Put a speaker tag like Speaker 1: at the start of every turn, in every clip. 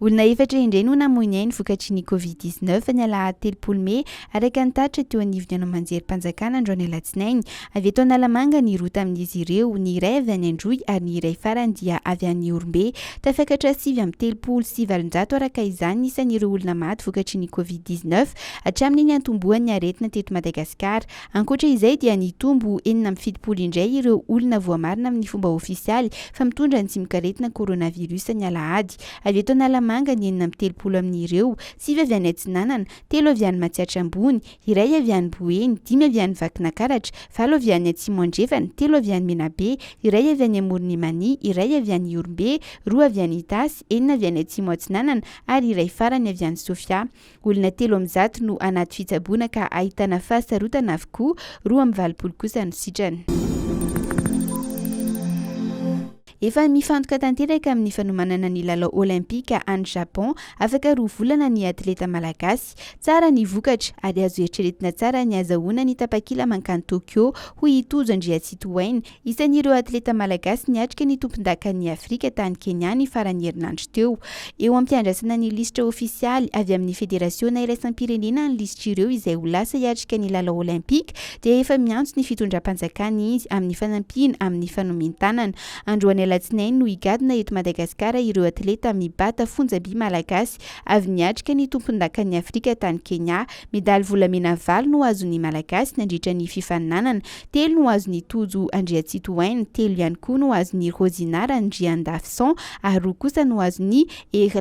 Speaker 1: Olona efatra indray no namoy vokatry ny Covid-19 ny alahady 3 Mey araka ny tatra teo anivony anao manjery mpanjakana andro ny alatsinainy. Avy eto Analamanga ny roa tamin'izy ireo, ny iray avy any Androy ary ny iray farany dia avy any Ihorombe. Tafakatra 7,700 araka izany isan'ireo olona maty vokatry ny Covid-19 hatramin'ny ny antombohan'ny aretina teto Madagasikara. Ankoatra izay dia nitombo 770 indray ireo olona voamarina amin'ny fomba ofisialy fa mitondra ny tsimikaretina coronavirus ny alahady. Avy eto Namoaka ny 730 amin'ireo, 5 avy any Atsinanana, 3 avy any Matsiatrambony, iray avy any Boeny, 5 avy any Vakinakaratra, 7 avy any Atsimandrefana, 3 avy any Menabe, iray avy any amin'ny, iray avy any Ihorombe, 2 avy any Itasy, 4 avy any Atsimo Atsinanana ary iray farany avy any Sofia. Olona 300 no anaty fitsaboana ka ahitana fahasarotana avokoa, 220 kosa no sitrana. Efa mifantoka tanteraka amin'ny fanomanana ny lalao olympika any Japon, afaka 2 volana ny atleta Malagasy. Tsara ny vokatra ary azo eritreretina tsara ny azahoana ny tapakila mankany Tokyo ho hitozo andriatsitohainy. Isan'ireo atleta Malagasy niatrika ny tompon-dakan'ny Afrika tany Kenya ny farany herinandro teo. Eo ampiandrasana ny lisitra ofisialy avy amin'ny federasiona iraisam-pirenena ny lisitra ireo izay ho lasa hiatrika ny lalao olympika dia efa miantso ny fitondram-panjakana izy amin'ny fanampiana amin'ny fanomanana. Androy alatsinainy no higadina eto Madagasikara ireo atleta mibata fonjamby Malagasy avy niatrika ny tompon-dakan'ny Afrika tany Kenya. Medaly volamena 4 no azon'ny Malagasy nandritra ny fifaninanana, 3 no azon'ny tojo andriatsitohainy, 3 ihany koa no azon'ny Rosinara Andriandafson ary 2 kosa no azon'ny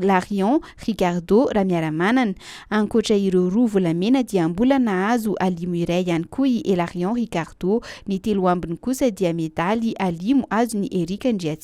Speaker 1: Larion Ricardo raha miaramanana. Ankoatra ireo 2 volamena dia mbola nahazo alimo iray ihany koa i Larion Ricardo, ny 3 ambiny kosa dia medaly alimo azon'ny Erika Andriatsitohainy.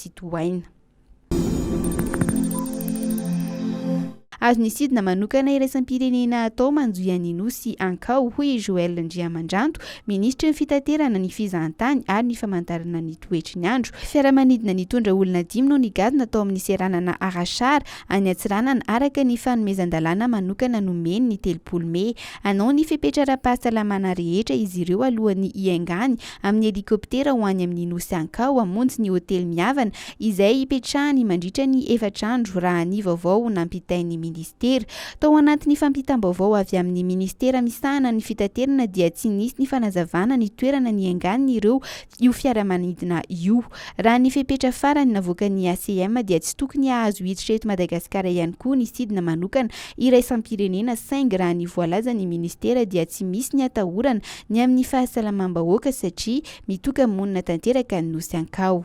Speaker 1: Azony SIDINA manokana iraisam-pirenena atao manjoy an'i Nosy Ankao hoy Joel Ndriamandranto, ministra ny fitaterana ny fizahantany ary ny famantarana ny toetry ny andro. Fiaramanidina nitondra olona 5 no nigadina atao amin'ny seranana Arachara any Atsiranana araka ny fanomezan-dalana manokana nomeny ny 3 Mey. Anao ny fepetra ara-pahasalamana rehetra izy ireo alohan'ny hiaingany amin'ny helikoptera ho any amin'ny Nosy Ankao hamonjy ny hotely miavana izay hipetrahany mandritra ny 4 andro raha ny vaovao nampitain'ny minisitera. Tao anatin'ny fampitam-baovao avy amin'ny minisitera misahana ny fitaterana dia tsy nisy ny fanazavana ny toerana niaingan'ny ireo io fiaramanidina io. Raha ny fepetra farany navoakan'ny ACM dia tsy tokony hahazo hiditra eto Madagasikara ihany koa ny SIDINA manokana iraisam-pirenena saingy raha ny voalaza ny minisitera dia tsy misy ny atahorana ny amin'ny fahasalamam-bahoaka satria mitoka monina tanteraka ny Nosy Ankao.